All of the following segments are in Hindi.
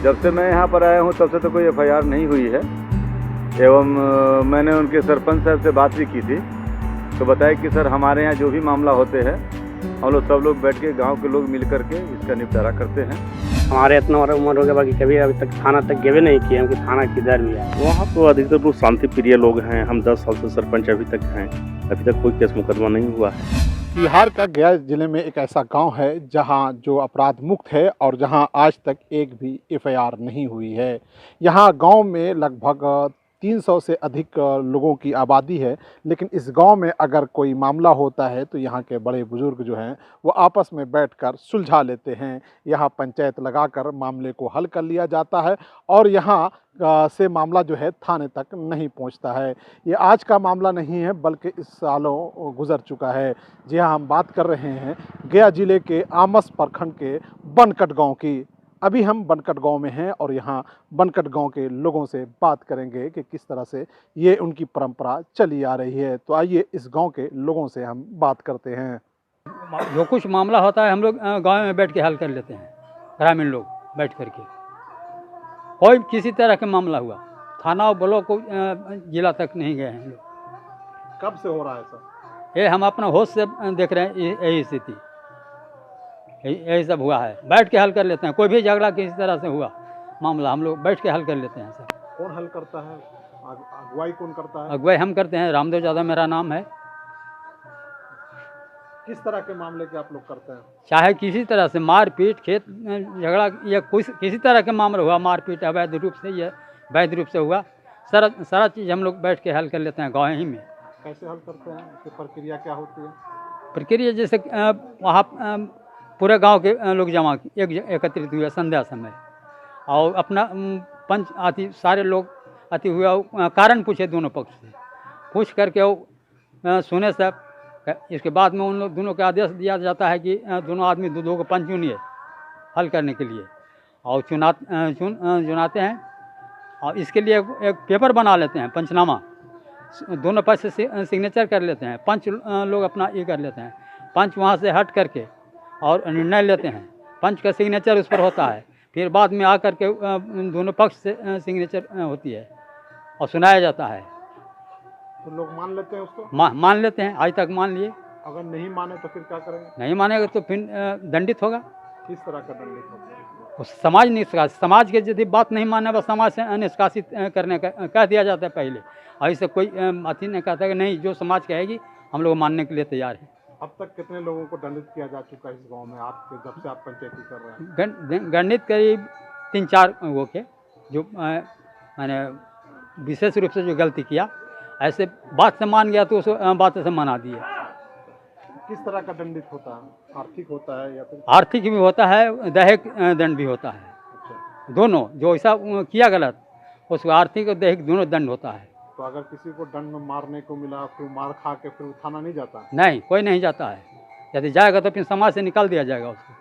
जब से मैं यहाँ पर आया हूँ तब से तो कोई एफआईआर नहीं हुई है। एवं मैंने उनके सरपंच साहब से बात भी की थी, तो बताया कि सर हमारे यहाँ जो भी मामला होते हैं हम लोग सब लोग बैठ के गांव के लोग मिल करके इसका निपटारा करते हैं। हमारे इतना उम्र हो गया बाकी कभी अभी तक थाना तक गए नहीं किए, क्योंकि थाना किधर भी है। वहाँ तो अधिकतर लोग शांति प्रिय लोग हैं। हम 10 साल से सरपंच अभी तक हैं, अभी तक कोई केस मुकदमा नहीं हुआ है। बिहार का गया जिले में एक ऐसा गांव है जहां जो अपराध मुक्त है और जहां आज तक एक भी एफआईआर नहीं हुई है। यहां गांव में लगभग 300 से अधिक लोगों की आबादी है, लेकिन इस गांव में अगर कोई मामला होता है तो यहां के बड़े बुजुर्ग जो हैं वो आपस में बैठकर सुलझा लेते हैं। यहां पंचायत लगाकर मामले को हल कर लिया जाता है और यहां से मामला जो है थाने तक नहीं पहुंचता है। ये आज का मामला नहीं है बल्कि इस सालों गुजर चुका है। जी हाँ, हम बात कर रहे हैं गया जिले के आमस प्रखंड के बनकट गाँव की। अभी हम बनकट गांव में हैं और यहाँ बनकट गांव के लोगों से बात करेंगे कि किस तरह से ये उनकी परंपरा चली आ रही है। तो आइए इस गांव के लोगों से हम बात करते हैं। जो कुछ मामला होता है हम लोग गांव में बैठ के हल कर लेते हैं, ग्रामीण लोग बैठ करके। कोई किसी तरह का मामला हुआ थाना और ब्लॉक को जिला तक नहीं गए हैं लोग। कब से हो रहा है सर? ये हम अपना होश से देख रहे हैं, यही स्थिति यही सब हुआ है। बैठ के हल कर लेते हैं। कोई भी झगड़ा किसी तरह से हुआ मामला हम लोग बैठ के हल कर लेते हैं सर। कौन हल करता है? अगुवाई कौन करता है? अगुवाई हम करते हैं, रामदेव यादव मेरा नाम है। किस तरह के मामले के आप लोग करते हैं? चाहे किसी तरह से मारपीट, खेत झगड़ा या किसी तरह के मामला हुआ, मारपीट अवैध रूप से या वैध रूप से हुआ, सारा चीज़ हम लोग बैठ के हल कर लेते हैं गाँव ही में। कैसे हल करते हैं? इसकी प्रक्रिया क्या होती है? प्रक्रिया जैसे वहाँ पूरे गांव के लोग जमा एकत्रित हुए संध्या समय और अपना पंच आदि सारे लोग आते हुए कारण पूछे दोनों पक्ष से। पूछ करके वो सुने सब, इसके बाद में उन लोग दोनों का आदेश दिया जाता है कि दोनों आदमी दो को पंच चुनिए हल करने के लिए, और चुनाते हैं। और इसके लिए एक पेपर बना लेते हैं, पंचनामा। दोनों पक्ष से सिग्नेचर कर लेते हैं। पंच लोग अपना ये कर लेते हैं। पंच वहाँ से हट करके और निर्णय लेते हैं। पंच का सिग्नेचर उस पर होता है। फिर बाद में आकर के दोनों पक्ष से सिग्नेचर होती है और सुनाया जाता है। तो लोग मान लेते हैं उसको? मान लेते हैं, आज तक मान लिए। अगर नहीं माने तो फिर क्या करेंगे? नहीं मानेगा तो फिर दंडित होगा। किस तरह का दंडित होगा? समाज निष्कासित, समाज के यदि बात नहीं माने बस समाज से निष्कासित करने का कह दिया जाता है पहले। ऐसे कोई अति नहीं कहता कि नहीं, जो समाज कहेगी हम लोग मानने के लिए तैयार हैं। अब तक कितने लोगों को दंडित किया जा चुका है इस गांव में आपके, जब से आप पंचायती कर रहे हैं? दंडित करीब 3-4 वो के जो मैंने विशेष रूप से जो गलती किया, ऐसे बात से मान गया तो उस बात से मना दिए। किस तरह का दंडित होता है? आर्थिक होता है या फिर? आर्थिक भी होता है, दैहिक दंड भी होता है। अच्छा। दोनों, जो ऐसा किया गलत उसको आर्थिक और दैहिक दोनों दंड होता है। तो अगर किसी को दंड में मारने को मिला फिर मार खा के फिर थाना नहीं जाता? नहीं, कोई नहीं जाता है। यदि जाएगा तो फिर समाज से निकाल दिया जाएगा उसको।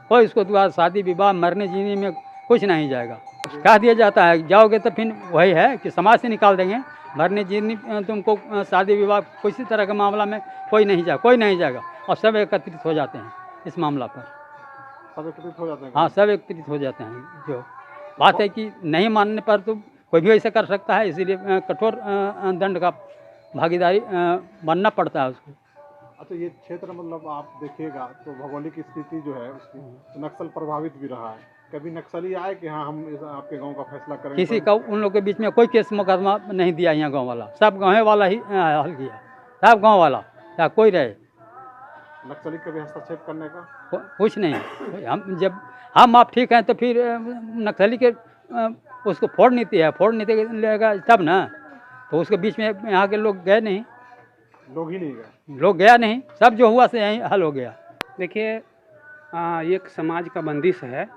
कोई उसको दोबारा शादी विवाह मरने जीने में कुछ नहीं जाएगा। कह दिया जाता है जाओगे तो फिर वही है कि समाज से निकाल देंगे। मरने जीने तुमको शादी विवाह किसी तरह के मामला में कोई नहीं जाएगा और सब एकत्रित हो जाते हैं इस मामला पर। सब एकत्रित हो जाते हैं? हाँ, सब एकत्रित हो जाते हैं। जो बात है कि नहीं मानने पर तो कोई भी ऐसा कर सकता है, इसीलिए कठोर दंड का भागीदारी बनना पड़ता है उसको। अच्छा, ये क्षेत्र मतलब आप देखिएगा तो भौगोलिक स्थिति जो है उसकी तो नक्सल प्रभावित भी रहा है। कभी नक्सली आए कि हाँ हम आपके गांव का फैसला करेंगे? किसी का उन लोग के बीच में कोई केस मुकदमा नहीं दिया यहाँ गांव वाला, सब गाँव वाला ही हल किया, सब गाँव वाला या कोई रहे। नक्सली कभी हस्तक्षेप करने का? कुछ नहीं। हम जब हम आप ठीक हैं तो फिर नक्सली के उसको फोड़ नीति लेगा तब ना, तो उसके बीच में यहाँ के लोग गए नहीं। लोग ही नहीं गए? लोग गया नहीं, सब जो हुआ से यहीं हल हो गया। देखिए, ये एक समाज का बंदिश है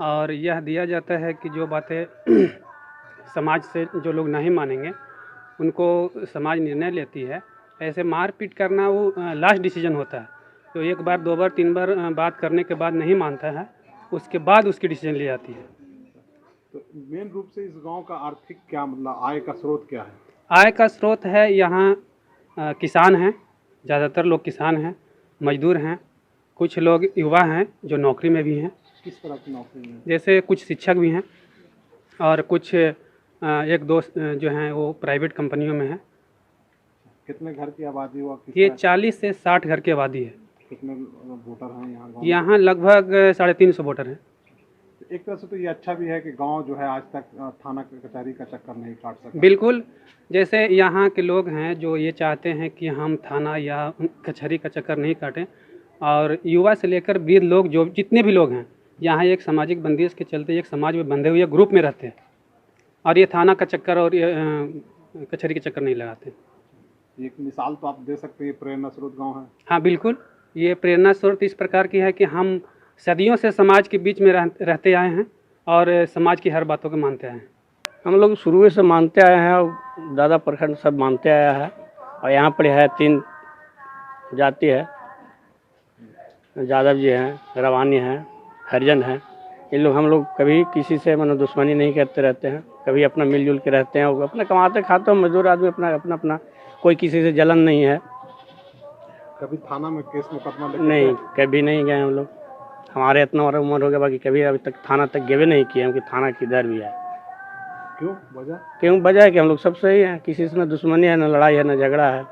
और यह दिया जाता है कि जो बातें समाज से जो लोग नहीं मानेंगे उनको समाज निर्णय लेती है। ऐसे मारपीट करना वो लास्ट डिसीजन होता है। तो 1 बार 2 बार 3 बार बात करने के बाद नहीं मानता है, उसके बाद उसकी डिसीजन ली जाती है। तो मेन रूप से इस गांव का आर्थिक क्या मतलब आय का स्रोत क्या है? आय का स्रोत है यहाँ किसान हैं, ज़्यादातर लोग किसान हैं, मजदूर हैं, कुछ लोग युवा हैं जो नौकरी में भी हैं। किस तरह की नौकरी में? जैसे कुछ शिक्षक भी हैं और कुछ एक दोस्त जो हैं वो प्राइवेट कंपनियों में हैं। कितने घर की आबादी हुआ? ये 40 से 60 घर की आबादी है। कितने वोटर हैं यहाँ गाँव में? यहाँ लगभग 350 वोटर हैं। एक तरह से तो ये अच्छा भी है कि गांव जो है आज तक थाना कचहरी का चक्कर नहीं काट सका। बिल्कुल, जैसे यहाँ के लोग हैं जो ये चाहते हैं कि हम थाना या कचहरी का चक्कर नहीं काटें, और युवा से लेकर वृद्ध लोग जो जितने भी लोग हैं यहाँ एक सामाजिक बंदिश के चलते एक समाज में बंधे हुए ग्रुप में रहते हैं, और ये थाना का चक्कर और ये कचहरी के चक्कर नहीं लगाते। एक मिसाल तो आप दे सकते हैं, प्रेरणा स्रोत गाँव है। हाँ बिल्कुल, ये प्रेरणा स्रोत इस प्रकार की है कि हम सदियों से समाज के बीच में रहते आए हैं और समाज की हर बातों को मानते आए हैं। हम लोग शुरू से मानते आए हैं और दादा प्रखंड सब मानते आया है। और यहाँ पर है 3 जाति है, यादव जी हैं, रवानी हैं, हरिजन हैं। इन लोग हम लोग कभी किसी से मतलब दुश्मनी नहीं करते रहते हैं, कभी अपना मिलजुल के रहते हैं और अपना कमाते खाते मजदूर आदमी अपना कोई किसी से जलन नहीं है। कभी थाना में केस मुकदमा नहीं, कभी नहीं गए हम लोग। हमारे इतना उम्र हो गया, बाकी कभी अभी तक थाना तक गए नहीं किए हम कि थाना किधर भी है। क्यों वजह है कि हम लोग सब सही हैं, किसी से न दुश्मनी है, न लड़ाई है, न झगड़ा है।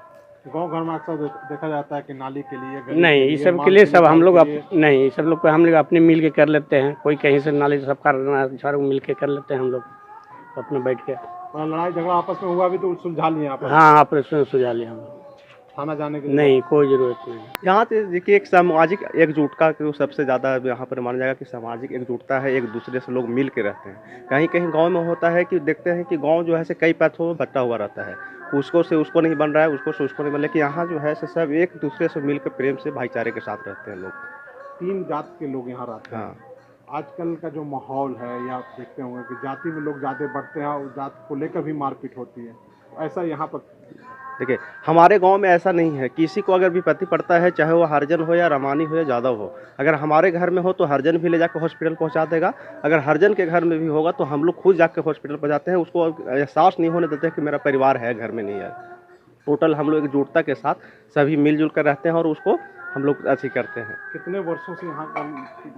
गांव घर में अक्सर देखा जाता है कि नाली के लिए नहीं, ये सब के लिए सब हम लोग नहीं, सब लोग हम लोग अपने मिल के कर लेते हैं। कोई कहीं से नाली सब कर मिल के कर लेते हैं हम लोग अपने बैठ के। लड़ाई झगड़ा आपस में हुआ भी तो सुलझा लिया आप? हाँ, आपस में सुलझा लिया हम लोग। थाना जाने की नहीं, कोई ज़रूरत नहीं। यहाँ पे देखिए एक सामाजिक एकजुटता को सबसे ज़्यादा यहाँ पर माना जाएगा कि सामाजिक एकजुटता है, एक दूसरे से लोग मिल के रहते हैं। कहीं कहीं गांव में होता है कि देखते हैं कि गांव जो है से कई पैथों में बटा हुआ रहता है, उसको से उसको नहीं बन रहा है, उसको से उसको नहीं बन, लेकिन यहाँ जो है से सब एक दूसरे से मिल कर प्रेम से भाईचारे के साथ रहते हैं लोग। 3 जात के लोग यहाँ रहते हैं। हाँ, आजकल का जो माहौल है, या आप देखते होंगे कि जाति में लोग ज़्यादा बढ़ते हैं और जात को लेकर भी मारपीट होती है, ऐसा यहाँ पर? देखिए हमारे गांव में ऐसा नहीं है। किसी को अगर विपत्ति पड़ता है, चाहे वो हरिजन हो या रमानी हो या यादव हो, अगर हमारे घर में हो तो हरिजन भी ले जाकर हॉस्पिटल पहुंचा देगा। अगर हरिजन के घर में भी होगा तो हम लोग खुद जाकर हॉस्पिटल पहुंचाते हैं। उसको एहसास नहीं होने देते कि मेरा परिवार है, घर में नहीं है। टोटल हम लोग एकजुटता के साथ सभी मिलजुल कर रहते हैं और उसको हम लोग अच्छी करते हैं। कितने वर्षों से यहाँ का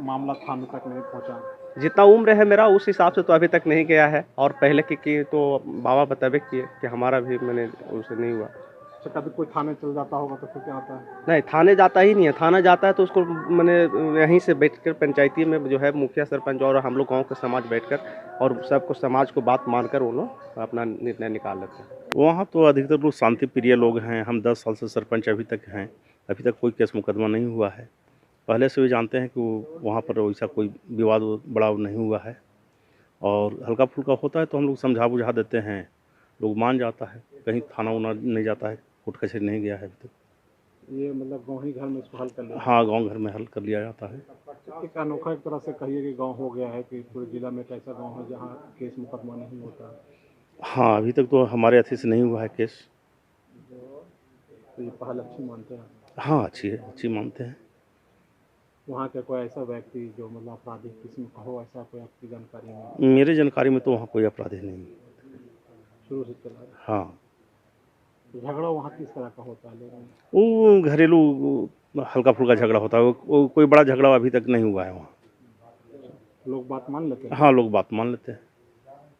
मामला थाने तक नहीं पहुँचा? जितना उम्र है मेरा उस हिसाब से तो अभी तक नहीं गया है, और पहले की तो बाबा बताबे किए कि हमारा भी मैंने उसे नहीं हुआ। अच्छा, कभी कोई थाने चल जाता होगा तो फिर क्या होता है? नहीं, थाने जाता ही नहीं है। थाना जाता है तो उसको मैंने यहीं से बैठकर पंचायती में जो है मुखिया सरपंच और हम लोग गांव के समाज बैठकर और सबको समाज को बात मानकर वो लोग अपना निर्णय निकाल लेते हैं। वहाँ तो अधिकतर लोग शांति प्रिय लोग हैं। हम 10 साल से सरपंच अभी तक हैं, अभी तक कोई केस मुकदमा नहीं हुआ है। पहले से भी जानते हैं कि वहाँ पर वैसा कोई विवाद बड़ा नहीं हुआ है, और हल्का फुल्का होता है तो हम लोग समझा बुझा देते हैं, लोग मान जाता है। कहीं थाना उना नहीं जाता है, कोर्ट कचहरी नहीं गया है अभी तक। ये मतलब गाँव ही घर में इसको हल कर लिया? हाँ, गांव घर में हल कर लिया जाता है। एक अनोखा एक तरह से कहिए कि गांव हो गया है कि पूरे जिला में एक ऐसा गांव है जहां केस मुकदमा नहीं होता। हाँ, अभी तक तो हमारे अथी से नहीं हुआ है केस। तो ये पहल अच्छी मानते हैं? हाँ, अच्छी है, अच्छी मानते हैं। वहाँ का कोई ऐसा व्यक्ति जो मतलब आपराधिक किस्म का हो, ऐसा कोई आपकी जानकारी में? मेरे जानकारी में तो वहाँ कोई अपराधी नहीं। शुरू से चला है? हाँ, झगड़ा वहाँ किस तरह का होता है? वो घरेलू हल्का फुल्का झगड़ा होता है, वो कोई बड़ा झगड़ा अभी तक नहीं हुआ है वहाँ। लोग बात मान लेते हैं? हाँ, लोग बात मान लेते हैं।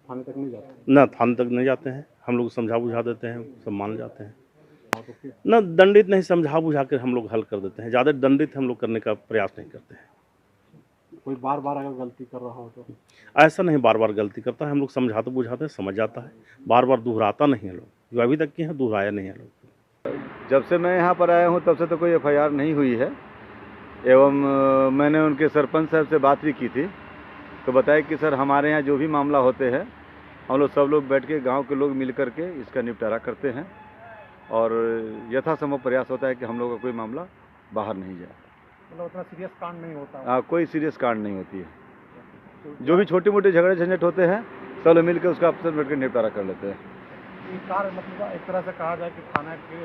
थाने तक नहीं जाते? ना थाने तक नहीं जाते हैं, हम लोग समझा बुझा देते हैं, सब मान जाते हैं। हाँ, तो फिर ना दंडित नहीं, समझा बुझा कर हम लोग हल कर देते हैं। ज़्यादा दंडित हम लोग करने का प्रयास नहीं करते हैं। कोई बार बार अगर गलती कर रहा हो तो? ऐसा नहीं, बार बार गलती करता है, हम लोग समझाते बुझाते हैं, समझ जाता है। बार बार दोहराता नहीं है लोग, जो अभी तक की है दोहराया नहीं है लोग। जब से मैं यहाँ पर आया हूँ तब से तो कोई एफआईआर नहीं हुई है। एवं मैंने उनके सरपंच साहब से बात भी की थी, तो बताया कि सर हमारे यहाँ जो भी मामला होते हैं हम लोग सब लोग बैठ के गाँव के लोग मिल करके इसका निपटारा करते हैं, और यथासंभव प्रयास होता है कि हम लोग का कोई मामला बाहर नहीं जाए। मतलब उतना सीरियस कांड नहीं होता? कोई सीरियस कांड नहीं होती है। जो भी छोटे मोटे झगड़े झंझट होते हैं सब लोग मिल कर उसका आपस में बैठ कर निपटारा कर लेते हैं। ये कार्य मतलब एक तरह से कहा जाए कि थाना के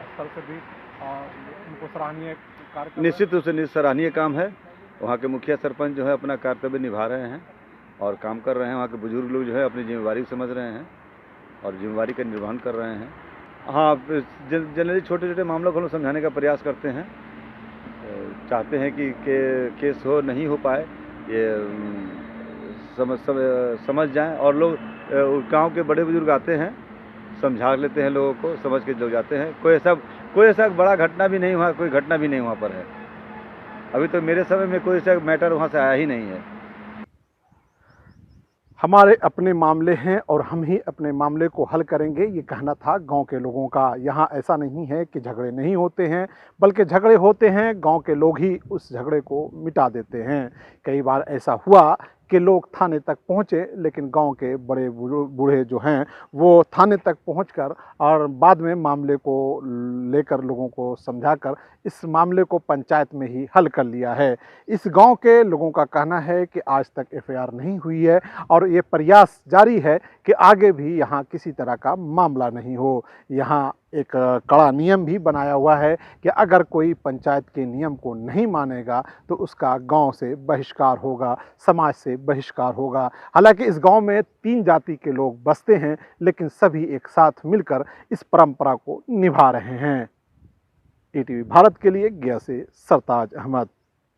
स्तर से भी उनको सराहनीय कार्य? निश्चित रूप से सराहनीय काम है। वहाँ के मुखिया सरपंच जो है अपना कर्तव्य निभा रहे हैं और काम कर रहे हैं। वहाँ के बुजुर्ग लोग जो है अपनी जिम्मेवारी समझ रहे हैं और जिम्मेवारी का निर्वहन कर रहे हैं। हाँ, जनरली छोटे छोटे मामलों को हम समझाने का प्रयास करते हैं, चाहते हैं कि केस हो नहीं हो पाए, ये समझ जाएं। और लोग गांव के बड़े बुजुर्ग आते हैं, समझा लेते हैं लोगों को, समझ के लोग जाते हैं। कोई ऐसा बड़ा घटना भी नहीं हुआ, कोई घटना भी नहीं वहाँ पर है। अभी तो मेरे समय में कोई ऐसा मैटर वहाँ से आया ही नहीं है। हमारे अपने मामले हैं और हम ही अपने मामले को हल करेंगे, ये कहना था गांव के लोगों का। यहाँ ऐसा नहीं है कि झगड़े नहीं होते हैं, बल्कि झगड़े होते हैं, गांव के लोग ही उस झगड़े को मिटा देते हैं। कई बार ऐसा हुआ कि लोग थाने तक पहुँचे, लेकिन गांव के बड़े बूढ़े जो हैं वो थाने तक पहुंचकर और बाद में मामले को लेकर लोगों को समझाकर इस मामले को पंचायत में ही हल कर लिया है। इस गांव के लोगों का कहना है कि आज तक एफआईआर नहीं हुई है और ये प्रयास जारी है कि आगे भी यहाँ किसी तरह का मामला नहीं हो। यहाँ एक कड़ा नियम भी बनाया हुआ है कि अगर कोई पंचायत के नियम को नहीं मानेगा तो उसका गांव से बहिष्कार होगा, समाज से बहिष्कार होगा। हालांकि इस गांव में 3 जाति के लोग बसते हैं, लेकिन सभी एक साथ मिलकर इस परंपरा को निभा रहे हैं। ईटीवी भारत के लिए गया से सरताज अहमद।